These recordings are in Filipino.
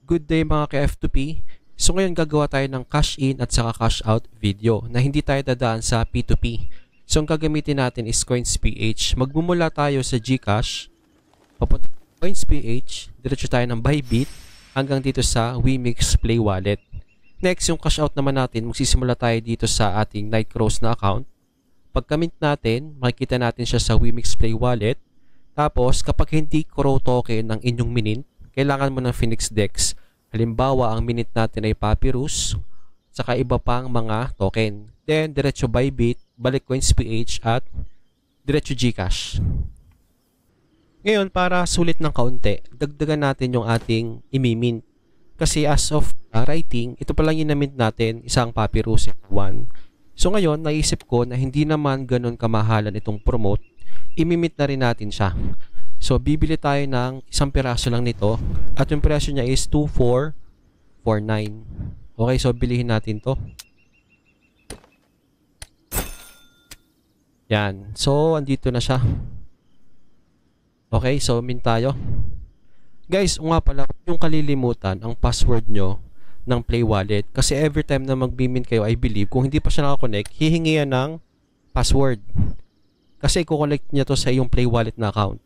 Good day mga ka-F2P. So ngayon gagawa tayo ng cash in at saka cash out video na hindi tayo dadaan sa P2P. So ang gagamitin natin is Coins.ph. Magmumula tayo sa GCash, papunta sa Coins.ph, diretso tayo ng Bybit hanggang dito sa Wemix Play Wallet. Next, yung cash out naman natin, magsisimula tayo dito sa ating Nightcross na account. Pagka-mint natin, makikita natin siya sa Wemix Play Wallet. Tapos kapag hindi crow token ng inyong minint, kailangan mo ng Phoenix Dex. Halimbawa, ang minute natin ay Papyrus, saka iba pang mga token. Then, diretso Bybit, balik Coins.ph at diretso GCash. Ngayon, para sulit ng kaunti, dagdagan natin yung ating imimint. Kasi as of writing, ito pa lang yung na-mint natin, isang Papyrus 1. So ngayon, naisip ko na hindi naman ganun kamahalan itong promote, imimint na rin natin siya. So, bibili tayo ng isang piraso lang nito at yung presyo niya is 2,449. Okay, so bilihin natin to. Yan. So, andito na siya. Okay, so mint tayo. Guys, nga pala, yung kalilimutan ang password nyo ng Play Wallet. Kasi every time na mag-mint kayo, I believe, kung hindi pa siya nakakonect, hihingi yan ng password. Kasi i-connect niya to sa iyong Play Wallet na account.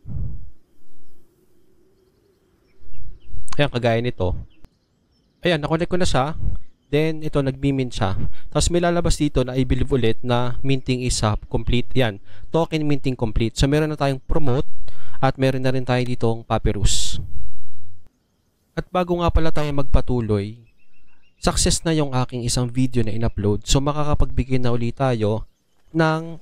Ayan, kagaya nito. Ayan, nakonect ko na siya. Then, ito, nag-mint siya. Tapos may lalabas dito na I believe ulit na minting is complete. Yan, token minting complete. So, meron na tayong promote at meron na rin tayo ditong Papyrus. At bago nga pala tayo magpatuloy, success na yung aking isang video na in-upload. So, makakapagbigay na ulit tayo ng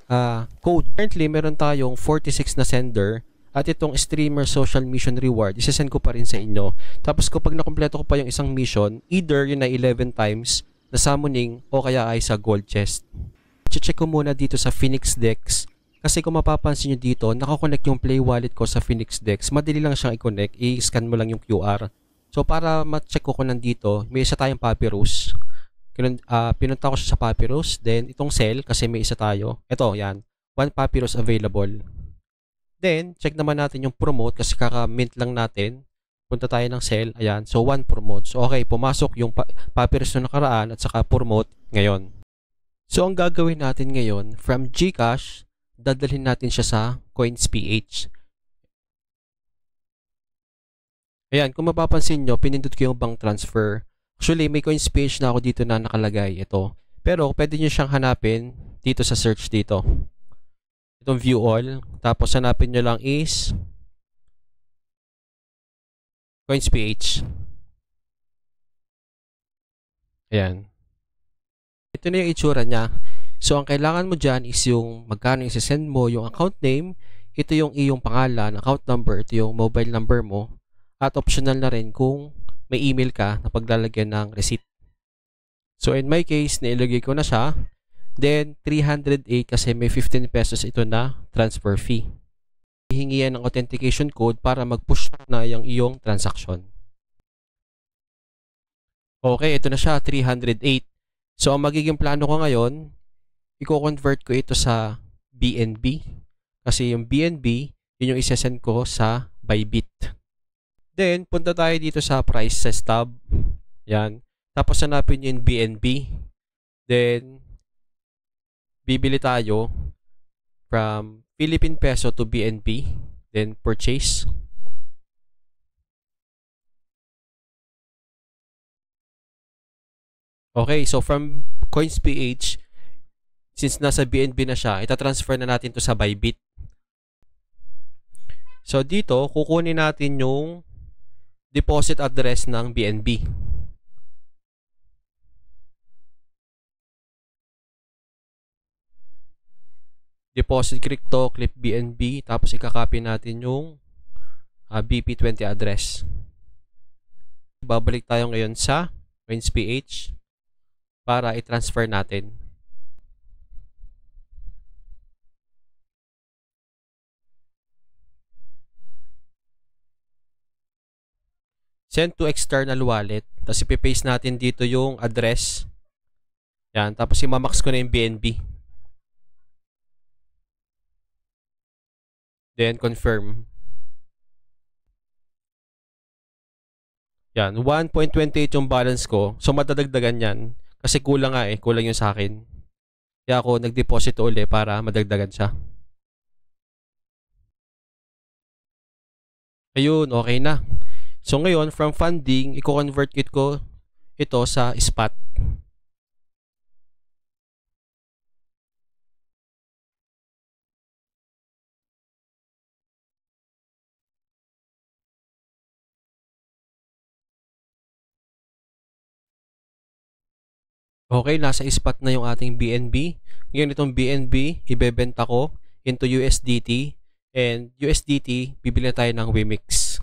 code. Currently, meron tayong 46 na sender. At itong streamer social mission reward, isasend ko pa rin sa inyo. Tapos kapag nakompleto ko pa yung isang mission, either yun na 11 times na summoning o kaya ay sa gold chest. Check ko muna dito sa Phoenix Dex. Kasi kung mapapansin nyo dito, nakakonect yung Play Wallet ko sa Phoenix Dex. Madali lang siyang i-connect. I-scan mo lang yung QR. So para ma-check ko nandito, may isa tayong Papyrus. Pinunta ko siya sa Papyrus. Then itong sell, kasi may isa tayo. Ito, yan. 1 Papyrus available. Then, check naman natin yung promote kasi kaka-mint lang natin. Punta tayo ng sell. Ayan. So, 1 promote. So, okay. Pumasok yung Papyrus na nakaraan at saka promote ngayon. So, ang gagawin natin ngayon, from GCash, dadalhin natin siya sa Coins.ph. Ayan. Kung mapapansin nyo, pinindot ko yung bank transfer. Actually, may Coins.ph na ako dito na nakalagay. Ito. Pero, pwede nyo siyang hanapin dito sa search dito. Itong view all. Tapos hanapin nyo lang is Coins.ph. Ayan. Ito na yung itsura niya. So, ang kailangan mo dyan is yung magkano yung send mo, yung account name, ito yung iyong pangalan, account number, ito yung mobile number mo, at optional na rin kung may email ka na paglalagyan ng receipt. So, in my case, nailagay ko na siya. Then, 308 kasi may 15 pesos ito na transfer fee. Hihingi yan ng authentication code para mag-push na yung iyong transaction. Okay, ito na siya, 308. So, ang magiging plano ko ngayon, i-convert ko ito sa BNB. Kasi yung BNB, yun yung isesend ko sa Bybit. Then, punta tayo dito sa prices tab. Yan. Tapos, hanapin yung BNB. Then, bibili tayo from Philippine Peso to BNB, then purchase. Okay, so from Coins.ph, since nasa BNB na siya, itatransfer na natin to sa Bybit. So dito, kukunin natin yung deposit address ng BNB. Deposit crypto, clip BNB, tapos ikakopy natin yung BP20 address. Babalik tayo ngayon sa Coins.ph para i-transfer natin. Send to external wallet. Tapos ipipaste natin dito yung address. Yan, tapos imamax ko na yung BNB. Then confirm. Yan, 1.28 yung balance ko. So madadagdagan yan. Kasi kulang nga eh, kulang yung sa akin. Kaya ako nag-deposit uli para madagdagan siya. Ayun, okay na. So ngayon, from funding, i-convert ko ito sa spot. Okay, nasa spot na yung ating BNB. Ngayon itong BNB, ibebenta ko into USDT. And USDT, bibili tayo ng Wemix.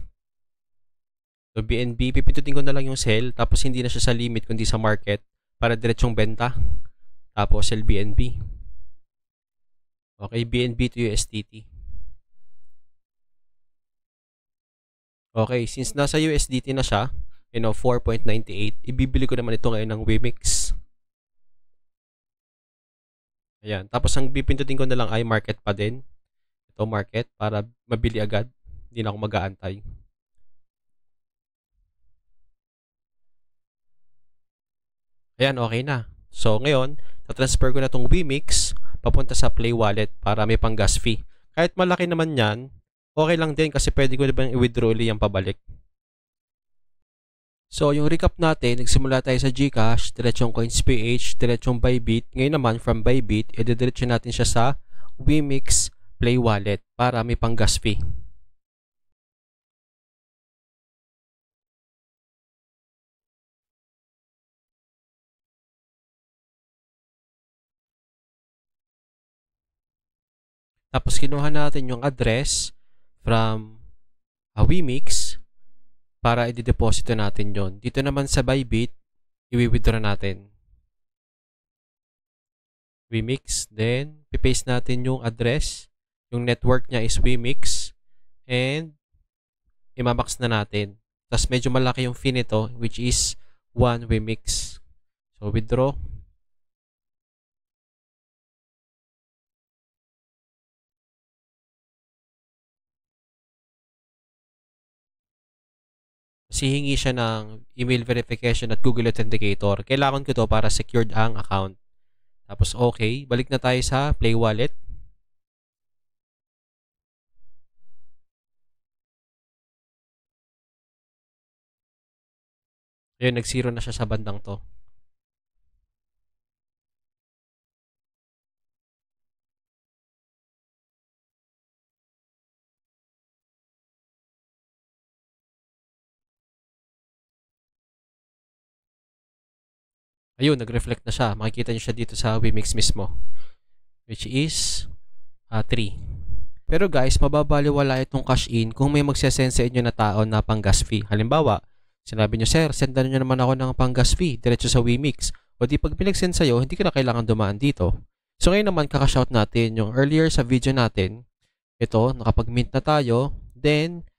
So BNB, pipindutin ko na lang yung sell. Tapos hindi na siya sa limit kundi sa market para diretsong benta. Tapos sell BNB. Okay, BNB to USDT. Okay, since nasa USDT na siya, 4.98, ibibili ko naman ito ngayon ng Wemix. Ayan. Tapos ang pipindutin ko na lang ay market pa din. Ito market para mabili agad. Hindi na ako mag-aantay. Ayan, okay na. So ngayon, tatransfer ko na itong Wemix papunta sa Play Wallet para may pang gas fee. Kahit malaki naman yan, okay lang din kasi pwede ko na i-withdraw ulit yung pabalik. So, yung recap natin, nagsimula tayo sa GCash, diretsong CoinsPH, diretsong Bybit. Ngayon naman, from Bybit, idediretso natin siya sa Wemix Play Wallet para may pang gas fee. Tapos, kinuha natin yung address from Wemix para i-deposito natin yon. Dito naman sa Bybit, i-withdraw natin. Wemix, then pipaste natin yung address. Yung network niya is Wemix and imamax na natin. Tapos medyo malaki yung fee nito which is 1 Wemix. So withdraw. Kasi hingi siya ng email verification at Google Authenticator. Kailangan ko to para secured ang account. Tapos okay, balik na tayo sa Play Wallet. Ayun, nag-zero na siya sa bandang to. Ayun, nag-reflect na siya. Makikita niyo siya dito sa Wemix mismo. Which is 3. Pero guys, mababaliwala itong cash in kung may magsesend sa inyo na tao na pang gas fee. Halimbawa, sinabi nyo, sir, sendan nyo naman ako ng pang gas fee, diretso sa Wemix. O di pag pinag-send sa'yo, hindi ka na kailangan dumaan dito. So ngayon naman, kakashout natin yung earlier sa video natin. Ito, nakapag-mint na tayo. Then,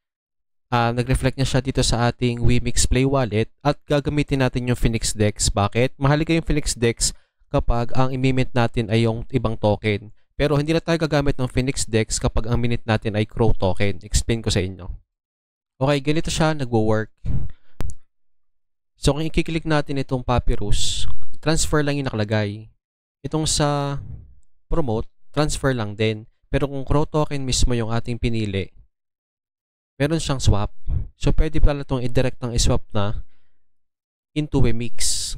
nag-reflect na siya dito sa ating Wemix Play Wallet at gagamitin natin yung Phoenix Dex. Bakit? Mahalaga yung Phoenix Dex kapag ang imimint natin ay yung ibang token. Pero hindi na tayo gagamit ng Phoenix Dex kapag ang minute natin ay Crow token. Explain ko sa inyo. Okay, ganito siya nagwo-work. So kung i-click natin itong Papyrus, transfer lang yung nakalagay. Itong sa promote, transfer lang din. Pero kung Crow token mismo yung ating pinili, meron siyang swap. So pwede pala itong i-direct ng i-swap na into Wemix.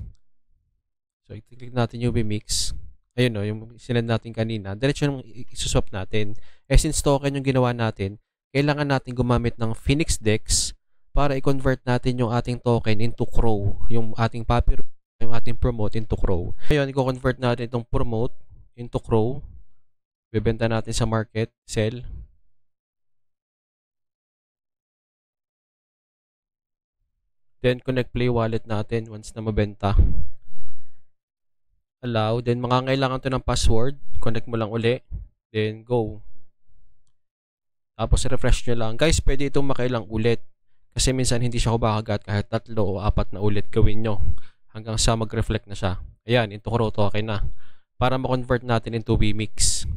So i-click natin yung Wemix. Ayun o, yung sinend natin kanina. Diretso yung isuswap natin. Eh since token yung ginawa natin, kailangan natin gumamit ng Phoenix Dex para i-convert natin yung ating token into Crow. Yung ating Papyrus, yung ating promote into Crow. Ayun, i-convert natin itong promote into Crow. Bibenta natin sa market, sell. Then connect Play Wallet natin once na mabenta. Allow. Then makakailangan to ng password. Connect mo lang uli. Then go. Tapos refresh nyo lang. Guys, pwede itong makailang ulit. Kasi minsan hindi siya kumakagat kahit 3 o 4 na ulit gawin nyo. Hanggang sa mag-reflect na siya. Ayan, into Crow token na. Para ma-convert natin into Wemix.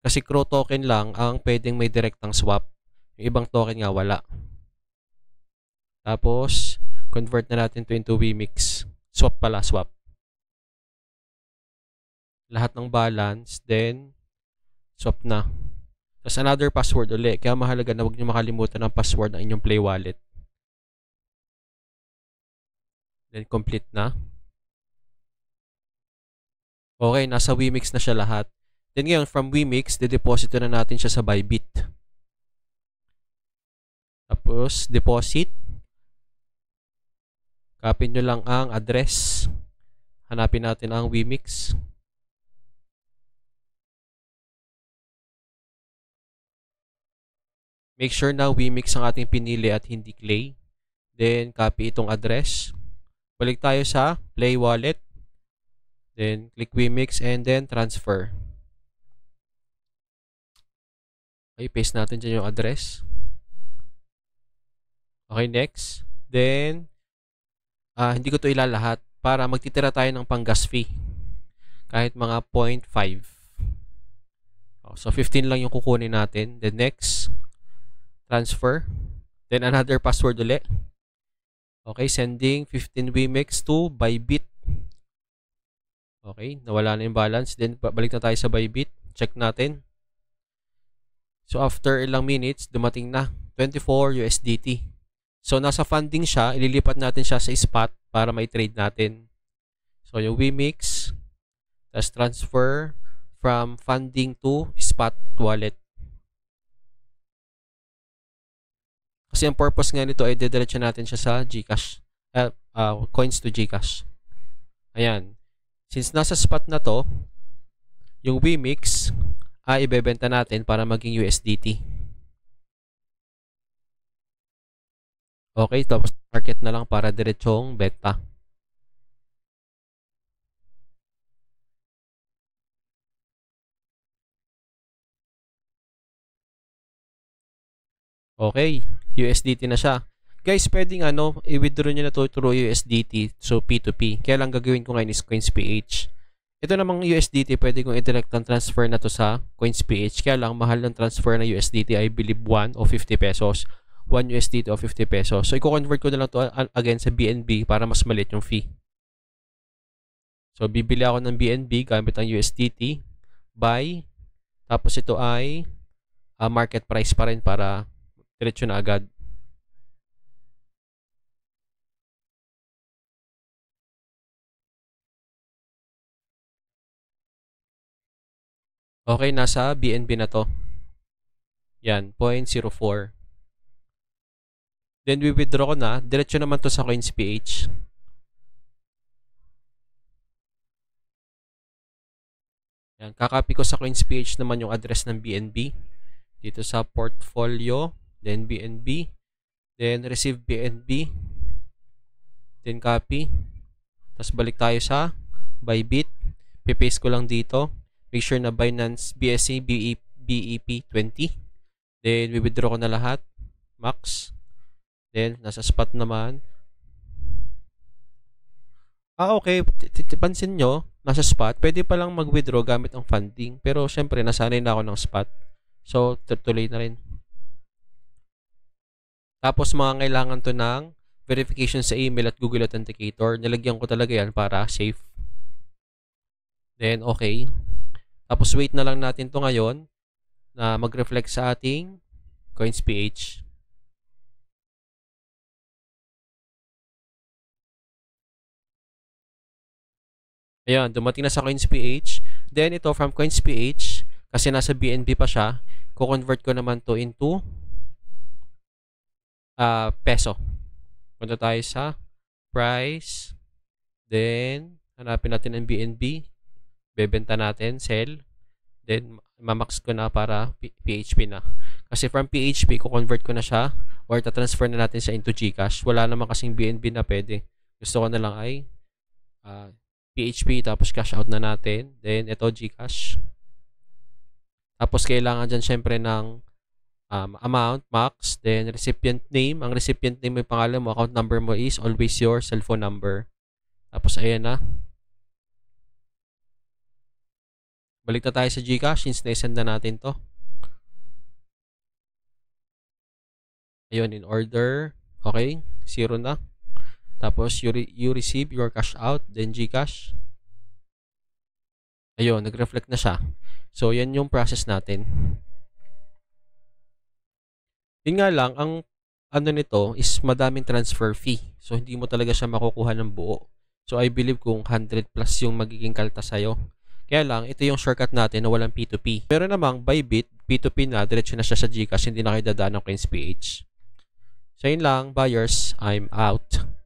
Kasi Crow token lang ang pwedeng may direktang swap. Yung ibang token nga wala. Tapos, convert na natin to into Wemix. Swap pala, swap. Lahat ng balance, then swap na. Tapos another password ulit. Kaya mahalaga na huwag nyo makalimutan ng password ng inyong Play Wallet. Then complete na. Okay, nasa Wemix na siya lahat. Then ngayon, from Wemix, de-deposito na natin siya sa Bybit. Tapos, deposit. Copy nyo lang ang address. Hanapin natin ang Wemix. Make sure na Wemix ang ating pinili at hindi Clay. Then, copy itong address. Balik tayo sa Play Wallet. Then, click Wemix and then transfer. Okay, paste natin dyan yung address. Okay, next. Then, hindi ko ito ilalahat para magtitira tayo ng pang-gas fee. Kahit mga 0.5. So, 15 lang yung kukunin natin. Then, next. Transfer. Then, another password ulit. Okay, sending 15 Wemix to Bybit. Okay, nawala na yung balance. Then, balik na tayo sa Bybit. Check natin. So, after ilang minutes, dumating na 24 USDT. So, nasa funding siya. Ililipat natin siya sa spot para mai-trade natin. So, yung Wemix. Tapos, transfer from funding to spot wallet. Kasi ang purpose nga nito ay didiretso natin siya sa GCash. Coins to GCash. Ayan. Since nasa spot na to, yung Wemix ay ibebenta natin para maging USDT. Okay, tapos market na lang para diretsong benta. Okay, USDT na siya. Guys, pwedeng i-withdraw nyo na to through USDT, so P2P. Kaya lang gagawin ko ngayon is CoinsPH. Ito namang USDT, pwede kong i-direct ang transfer na to sa CoinsPH. Kaya lang, mahal ng transfer na USDT, I believe 1 o 50 pesos. 1 USDT o 50 pesos. So, i-convert ko na lang to again sa BNB para mas maliit yung fee. So, bibili ako ng BNB gamit ang USDT. Buy. Tapos, ito ay market price pa rin para diretso na agad. Okay, nasa BNB na to. Yan, 0.04. Then, we-withdraw ko na. Diretso naman to sa CoinsPH. Yan, kakopy ko sa CoinsPH naman yung address ng BNB. Dito sa portfolio. Then, BNB. Then, receive BNB. Then, copy. Tapos, balik tayo sa Bybit. Pipaste ko lang dito. Make sure na Binance BSC BEP20. Then, we-withdraw ko na lahat. Max. Then, nasa spot naman. Okay. Pansin nyo, nasa spot. Pwede palang mag-withdraw gamit ang funding. Pero, syempre, nasanay na ako ng spot. So, tuloy na rin. Tapos, mga kailangan to ng verification sa email at Google Authenticator. Nilagyan ko talaga yan para safe. Then, okay. Tapos, wait na lang natin to ngayon na mag-reflect sa ating CoinsPH. Ayan, dumating na sa CoinsPH. Then, ito from CoinsPH, kasi nasa BNB pa siya, ko-convert ko naman to into peso. Punta tayo sa price. Then, hanapin natin ang BNB. Bebenta natin, sell. Then, mamax ko na para PHP na. Kasi from PHP, ko-convert ko na siya or ta-transfer na natin siya into GCash. Wala naman kasing BNB na pwede. Gusto ko na lang ay PHP, tapos cash out na natin. Then, ito, GCash. Tapos, kailangan dyan syempre ng amount, max. Then, recipient name. Ang recipient name mo yung pangalan mo, account number mo is always your cellphone number. Tapos, ayan na. Balik na tayo sa GCash since na-send na natin to. Ayun, in order. Okay, 0 na. Tapos, you receive your cash out, then GCash. Ayun, nag-reflect na siya. So, yan yung process natin. Yun nga lang, ang ano nito is madaming transfer fee. So, hindi mo talaga siya makukuha ng buo. So, I believe kung 100 plus yung magiging kalta sa'yo. Kaya lang, ito yung shortcut natin na walang P2P. Pero namang, Bybit, P2P na, diretso na siya sa GCash, hindi na kayo dadaan ng CoinsPH. So, yun lang, buyers, I'm out.